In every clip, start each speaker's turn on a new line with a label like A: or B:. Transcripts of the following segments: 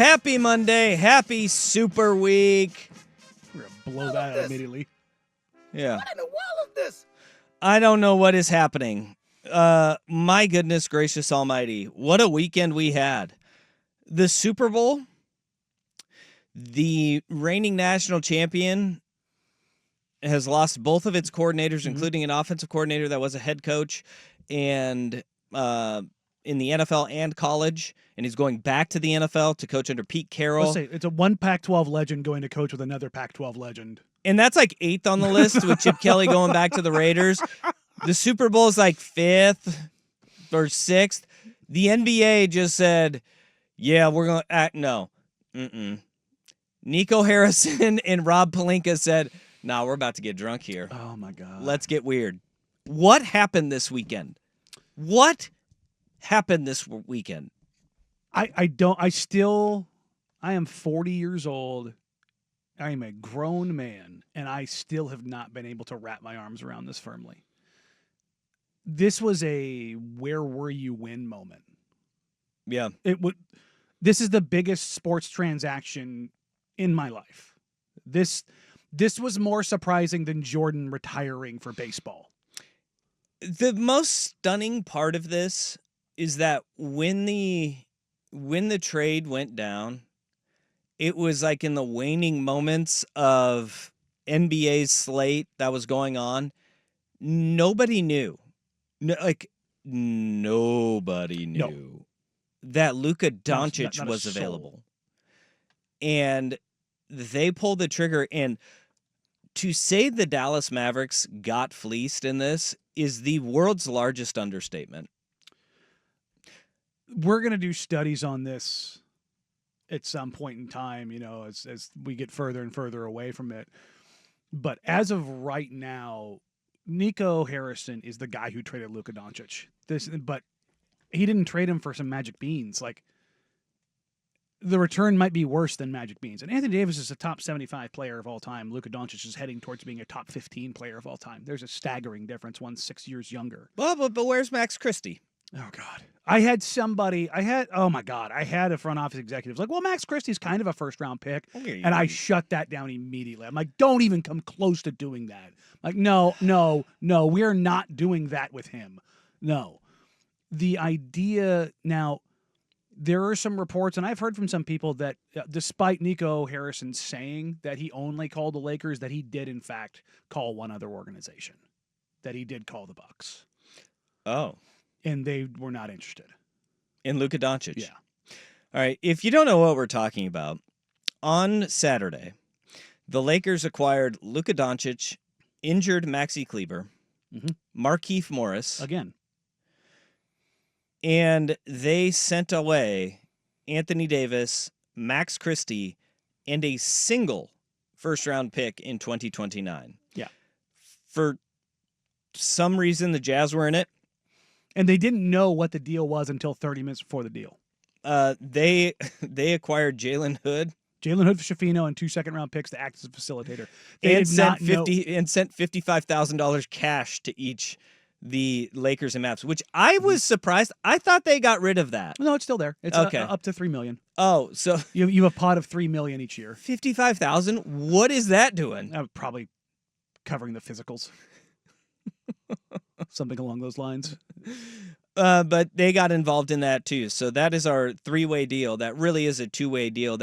A: Happy Monday. Happy Super Week.
B: We're going to blow that out immediately.
A: Yeah.
C: What in the world is this?
A: I don't know what is happening. My goodness gracious almighty. What a weekend we had. The Super Bowl, the reigning national champion has lost both of its coordinators, including an offensive coordinator that was a head coach and in the NFL and college, and he's going back to the NFL to coach under Pete Carroll.
B: Let's say it's a one Pac-12 legend going to coach with another Pac-12 legend.
A: And that's like 8th on the list with Chip Kelly going back to the Raiders. The Super Bowl is like 5th or 6th. The NBA just said, yeah, we're going to act. No. Nico Harrison and Rob Pelinka said, nah, we're about to get drunk here.
B: Oh, my God.
A: Let's get weird. What happened this weekend? What happened this weekend?
B: I am 40 years old. I am a grown man, and I still have not been able to wrap my arms around this firmly. This was a where were you when moment.
A: Yeah.
B: This is the biggest sports transaction in my life. This was more surprising than Jordan retiring for baseball.
A: The most stunning part of this is that when the trade went down, it was like in the waning moments of NBA's slate that was going on. Nobody knew. Nobody knew that Luka Doncic was available. And they pulled the trigger. And to say the Dallas Mavericks got fleeced in this is the world's largest understatement.
B: We're going to do studies on this at some point in time, as we get further and further away from it. But as of right now, Nico Harrison is the guy who traded Luka Doncic. But he didn't trade him for some magic beans. Like, the return might be worse than magic beans. And Anthony Davis is a top 75 player of all time. Luka Doncic is heading towards being a top 15 player of all time. There's a staggering difference. One's 6 years younger.
A: Well, but where's Max Christie?
B: Oh, God. I had a front office executive like, well, Max Christie's kind of a first-round pick.
A: Okay.
B: And I shut that down immediately. I'm like, don't even come close to doing that. Like, no, we're not doing that with him. No. The idea now, there are some reports, and I've heard from some people that despite Nico Harrison saying that he only called the Lakers, that he did, in fact, call one other organization, that he did call the Bucks.
A: Oh.
B: And they were not interested.
A: In Luka Doncic?
B: Yeah.
A: All right. If you don't know what we're talking about, on Saturday, the Lakers acquired Luka Doncic, injured Maxi Kleber, Markieff Morris.
B: Again.
A: And they sent away Anthony Davis, Max Christie, and a single first-round pick in 2029.
B: Yeah.
A: For some reason, the Jazz were in it.
B: And they didn't know what the deal was until 30 minutes before the deal.
A: They acquired Jalen Hood.
B: Jalen Hood for Shafino and 2 second-round picks to act as a facilitator.
A: And sent $55,000 cash to each the Lakers and Mavs, which I was surprised. I thought they got rid of that.
B: No, it's still there. It's
A: okay.
B: Up to $3 million.
A: Oh, so
B: you have a pot of $3 million each year.
A: $55,000. What is that doing?
B: Probably covering the physicals. Something along those lines.
A: But they got involved in that too. So that is our 3-way deal. That really is a 2-way deal.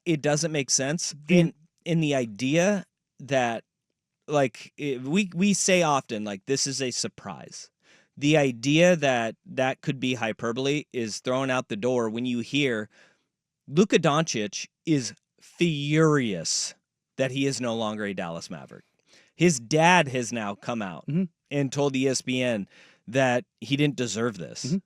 A: It doesn't make sense in the idea that, like, we say often, like, this is a surprise. The idea that could be hyperbole is thrown out the door when you hear Luka Doncic is furious that he is no longer a Dallas Maverick. His dad has now come out and told ESPN that he didn't deserve this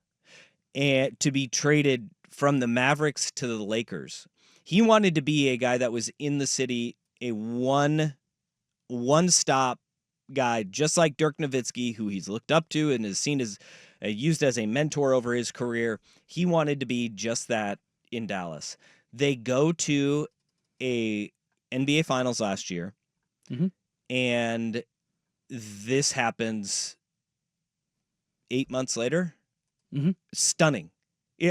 A: and to be traded from the Mavericks to the Lakers. He wanted to be a guy that was in the city, a one-stop guy, just like Dirk Nowitzki, who he's looked up to and is seen as used as a mentor over his career. He wanted to be just that in Dallas. They go to a NBA Finals last year, and this happens 8 months later. Stunning.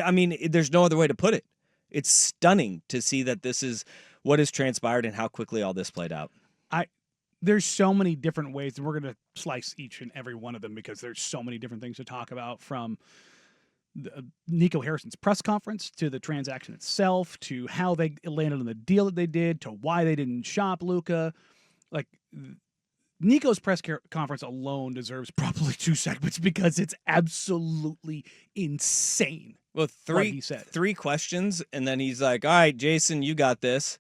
A: I mean, there's no other way to put it. It's stunning to see that this is what has transpired and how quickly all this played out.
B: There's so many different ways, and we're going to slice each and every one of them because there's so many different things to talk about, from Nico Harrison's press conference to the transaction itself to how they landed on the deal that they did to why they didn't shop Luka. Like, Nico's press conference alone deserves probably 2 segments because it's absolutely insane.
A: Well,
B: what he said.
A: 3 questions, and then he's like, all right, Jason, you got this.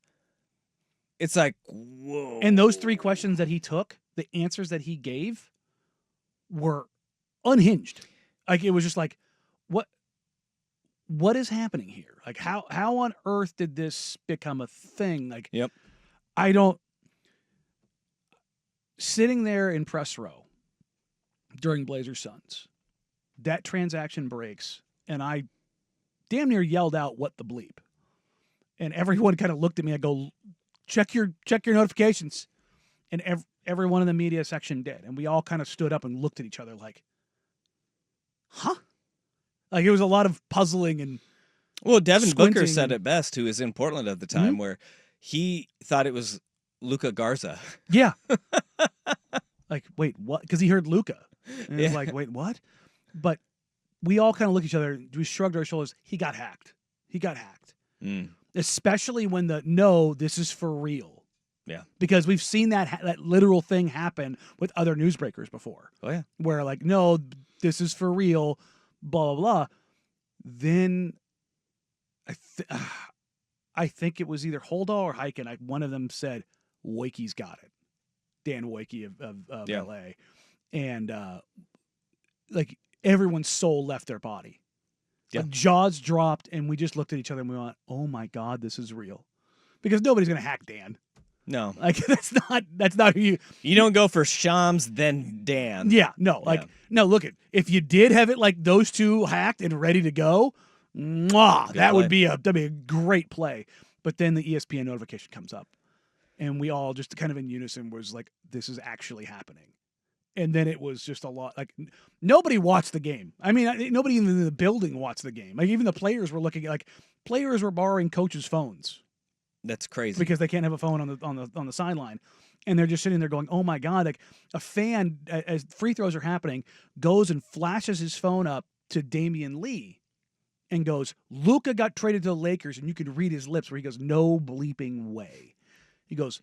A: It's like, whoa.
B: And those 3 questions that he took, the answers that he gave were unhinged. Like, it was just like, what is happening here? Like, how on earth did this become a thing? Like,
A: yep.
B: Sitting there in press row during Blazers Suns, that transaction breaks, and I damn near yelled out, "What the bleep?" And everyone kind of looked at me. I go, check your notifications. And everyone in the media section did. And we all kind of stood up and looked at each other like, huh? Like, it was a lot of puzzling and
A: well, Devin Booker said it best, who was in Portland at the time, where he thought it was Luka Garza.
B: Yeah. Like, wait, what? Because he heard Luka. And it was like, wait, what? But we all kind of looked at each other. We shrugged our shoulders. He got hacked. Especially when no, this is for real.
A: Yeah.
B: Because we've seen that literal thing happen with other newsbreakers before.
A: Oh, yeah.
B: Where, like, no, this is for real, blah, blah, blah. Then I think it was either Holdall or Heiken. One of them said, Wakey's got it. Dan Wakey of L.A. And, like, everyone's soul left their body.
A: Yeah.
B: Like, jaws dropped, and we just looked at each other and we went, oh, my God, this is real. Because nobody's going to hack Dan.
A: No.
B: Like, that's not who you...
A: You don't go for Shams, then Dan.
B: Yeah, no. Like, no, look, if you did have it like those 2 hacked and ready to go, that'd be a great play. But then the ESPN notification comes up, and we all just kind of in unison was like, this is actually happening. And then it was just a lot. Like, nobody watched the game. I mean, nobody even in the building watched the game. Like, even the players were looking at, like, players were borrowing coaches' phones.
A: That's crazy.
B: Because they can't have a phone on the sideline. And they're just sitting there going, oh, my God. Like, a fan, as free throws are happening, goes and flashes his phone up to Damian Lee and goes, Luka got traded to the Lakers, and you can read his lips where he goes, no bleeping way. He goes,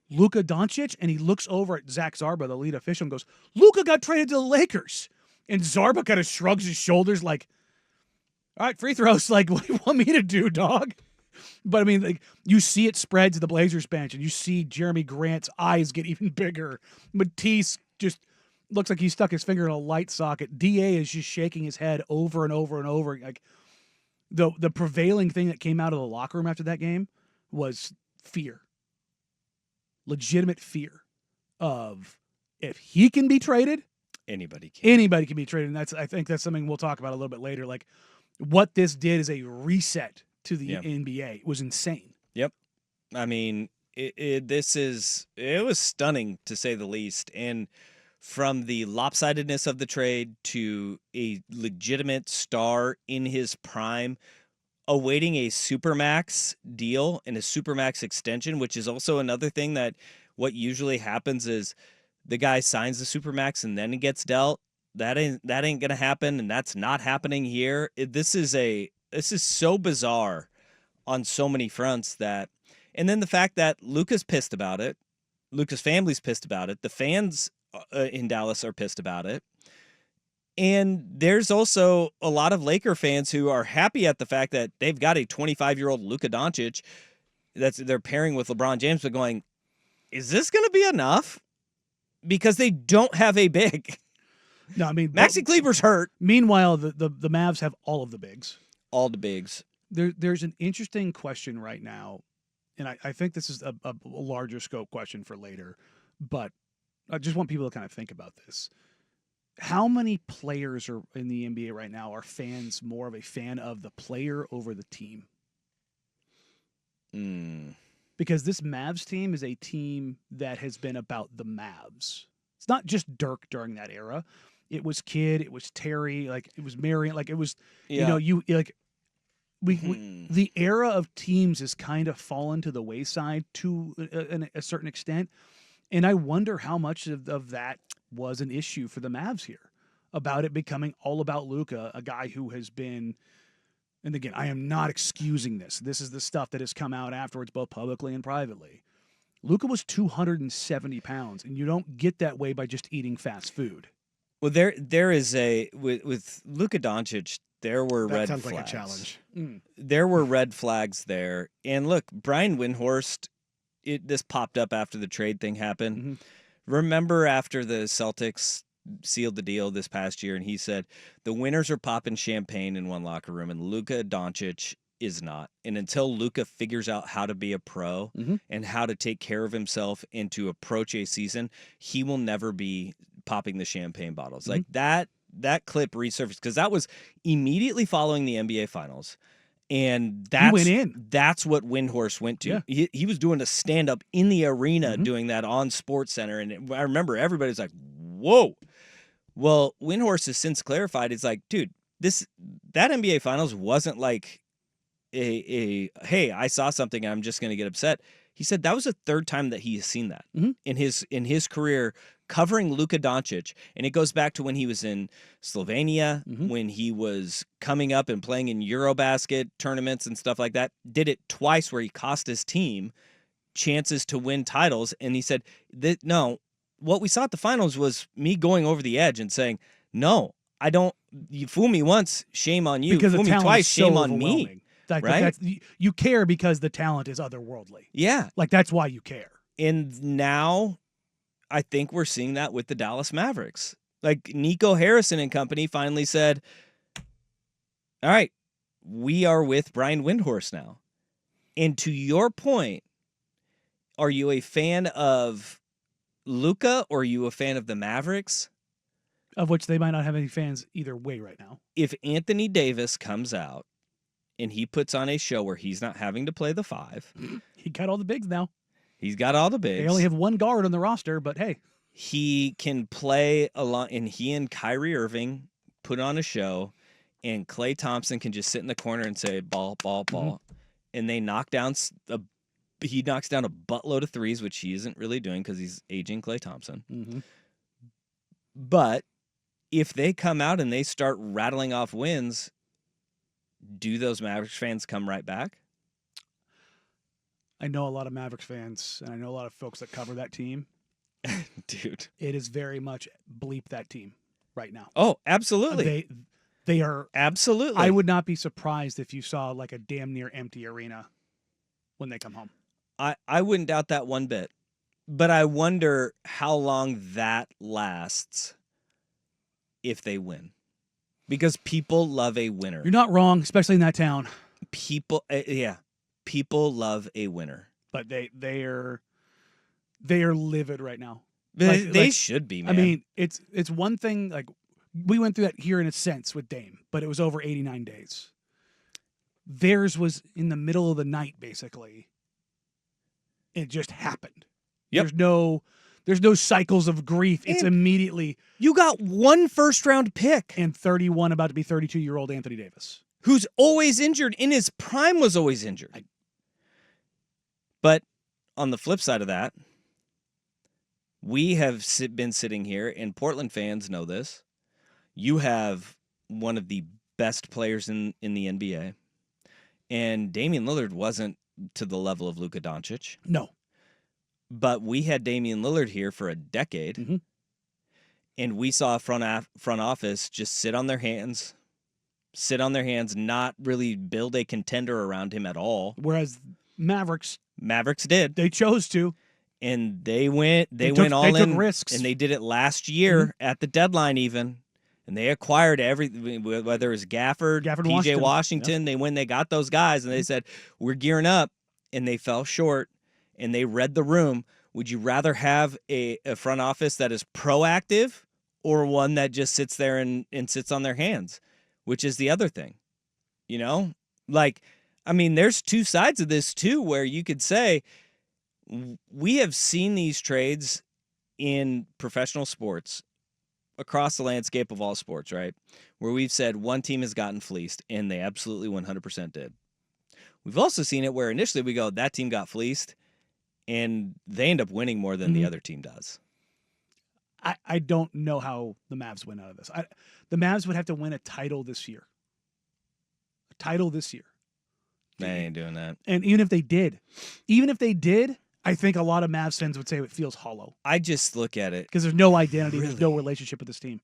B: Luka Doncic, and he looks over at Zach Zarba, the lead official, and goes, Luka got traded to the Lakers. And Zarba kind of shrugs his shoulders like, all right, free throws. Like, what do you want me to do, dog? But, I mean, like, you see it spread to the Blazers bench, and you see Jeremy Grant's eyes get even bigger. Matisse just looks like he stuck his finger in a light socket. D.A. is just shaking his head over and over and over. Like, the prevailing thing that came out of the locker room after that game was fear. Legitimate fear of, if he can be traded,
A: anybody can
B: be traded. And I think that's something we'll talk about a little bit later. Like, what this did is a reset to the NBA. It was insane.
A: Yep. I mean, it was stunning, to say the least. And from the lopsidedness of the trade to a legitimate star in his prime, awaiting a Supermax deal and a Supermax extension, which is also another thing that what usually happens is the guy signs the Supermax and then he gets dealt. That ain't going to happen, and that's not happening here. This is so bizarre on so many fronts and then the fact that Luka's pissed about it, Luka's family's pissed about it, the fans in Dallas are pissed about it. And there's also a lot of Laker fans who are happy at the fact that they've got a 25-year-old Luka Doncic they're pairing with LeBron James, but going, is this going to be enough? Because they don't have a big.
B: No, I mean,
A: Maxi Kleber's hurt.
B: Meanwhile, the Mavs have all of the bigs.
A: All the bigs.
B: There's an interesting question right now, and I think this is a larger scope question for later, but I just want people to kind of think about this. How many players are in the NBA right now are fans more of a fan of the player over the team? Because this Mavs team is a team that has been about the Mavs. It's not just Dirk during that era. It was Kidd, it was Terry, like it was Marion, like it was, you know, you like the era of teams has kind of fallen to the wayside to a certain extent, and I wonder how much of that was an issue for the Mavs here, about it becoming all about Luka, a guy who has been. And again, I am not excusing this. This is the stuff that has come out afterwards, both publicly and privately. Luka was 270 pounds, and you don't get that way by just eating fast food.
A: Well, there is with Luka Doncic, there were
C: That
A: red
C: sounds
A: flags.
C: like a challenge.
A: There were red flags there. And look, Brian Windhorst, this popped up after the trade thing happened.
B: Mm-hmm.
A: Remember after the Celtics sealed the deal this past year, and he said the winners are popping champagne in one locker room, and Luka Doncic is not. And until Luka figures out how to be a pro and how to take care of himself and to approach a season, he will never be popping the champagne bottles. Like that clip resurfaced because that was immediately following the NBA Finals. And
B: He went in.
A: That's what Windhorst went to.
B: Yeah.
A: He was doing a stand-up in the arena doing that on SportsCenter. And I remember everybody's like, whoa. Well, Windhorst has since clarified. It's like, dude, that NBA Finals wasn't like a hey, I saw something and I'm just going to get upset. He said that was the third time that he has seen that in his career covering Luka Doncic, and it goes back to when he was in Slovenia, when he was coming up and playing in Eurobasket tournaments and stuff like that. Did it twice where he cost his team chances to win titles, and he said that no, what we saw at the finals was me going over the edge and saying, no, I don't. You fool me once, shame on you.
B: Because
A: fool
B: the
A: me
B: talent
A: twice,
B: is so
A: shame on me.
B: overwhelming. Like,
A: right?
B: That's, you care because the talent is otherworldly.
A: Yeah.
B: Like, that's why you care.
A: And now I think we're seeing that with the Dallas Mavericks. Like Nico Harrison and company finally said, all right, we are with Brian Windhorst now. And to your point, are you a fan of Luka or are you a fan of the Mavericks?
B: Of which they might not have any fans either way right now.
A: If Anthony Davis comes out and he puts on a show where he's not having to play the five.
B: He got all the bigs now.
A: He's got all the bigs.
B: They only have one guard on the roster, but hey.
A: He can play along, and he and Kyrie Irving put on a show, and Klay Thompson can just sit in the corner and say, ball, ball, ball. And they knock down, he knocks down a buttload of threes, which he isn't really doing because he's aging Klay Thompson. But if they come out and they start rattling off wins, do those Mavericks fans come right back?
B: I know a lot of Mavericks fans, and I know a lot of folks that cover that team.
A: Dude.
B: It is very much bleep that team right now.
A: Oh, absolutely.
B: They are.
A: Absolutely.
B: I would not be surprised if you saw like a damn near empty arena when they come home.
A: I wouldn't doubt that one bit. But I wonder how long that lasts if they win. Because people love a winner.
B: You're not wrong, especially in that town.
A: People love a winner.
B: But they are livid right now.
A: They should be, man.
B: I mean, it's one thing, like, we went through that here in a sense with Dame, but it was over 89 days. Theirs was in the middle of the night, basically. It just happened.
A: Yep.
B: There's no cycles of grief. It's immediately.
A: You got one first-round pick.
B: And 31, about to be 32-year-old Anthony Davis.
A: Who's always injured. In his prime was always injured. But on the flip side of that, we have been sitting here, and Portland fans know this. You have one of the best players in the NBA. And Damian Lillard wasn't to the level of Luka Doncic.
B: No.
A: But we had Damian Lillard here for a decade. And we saw a front office just sit on their hands, not really build a contender around him at all.
B: Whereas Mavericks
A: did.
B: They chose to.
A: And they went all in.
B: They took risks.
A: And they did it last year at the deadline even. And they acquired whether it was Gafford PJ Washington. Yep. They got those guys and they said, we're gearing up. And they fell short and they read the room. Would you rather have a front office that is proactive or one that just sits there and sits on their hands, which is the other thing? You know, like, I mean, there's two sides of this too, where you could say we have seen these trades in professional sports across the landscape of all sports, right? Where we've said one team has gotten fleeced, and they absolutely 100% did. We've also seen it where initially we go, that team got fleeced, and they end up winning more than the other team does.
B: I don't know how the Mavs win out of this. The Mavs would have to win a title this year.
A: They ain't doing that.
B: And even if they did, I think a lot of Mavs fans would say it feels hollow.
A: I just look at it
B: because there's no identity, there's no relationship with this team.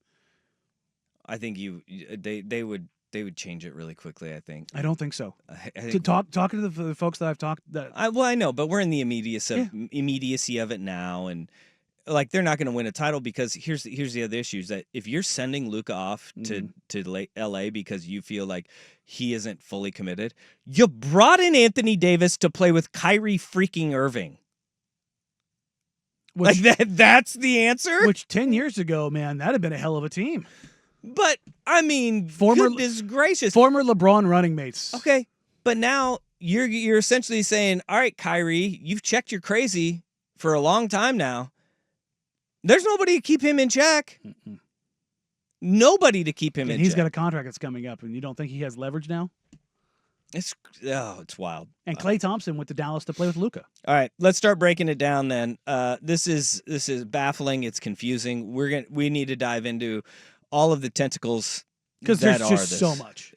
A: I think they would change it really quickly. I think.
B: I don't think so.
A: I think
B: talking to the folks that I've talked
A: I know, but we're in the immediacy of it now, and like they're not going to win a title because here's the other issue is that if you're sending Luka off to LA because you feel like he isn't fully committed, you brought in Anthony Davis to play with Kyrie freaking Irving. That's the answer?
B: Which 10 years ago, man, that'd have been a hell of a team.
A: But I mean, goodness gracious.
B: Former LeBron running mates.
A: Okay. But now you're essentially saying, all right, Kyrie, you've checked your crazy for a long time now. There's nobody to keep him in check. Nobody to keep him in check.
B: He's got a contract that's coming up, and you don't think he has leverage now?
A: It's wild.
B: And Klay Thompson went to Dallas to play with Luka.
A: All right, let's start breaking it down then. This is baffling. It's confusing. We need to dive into all of the tentacles
B: because there's just so much.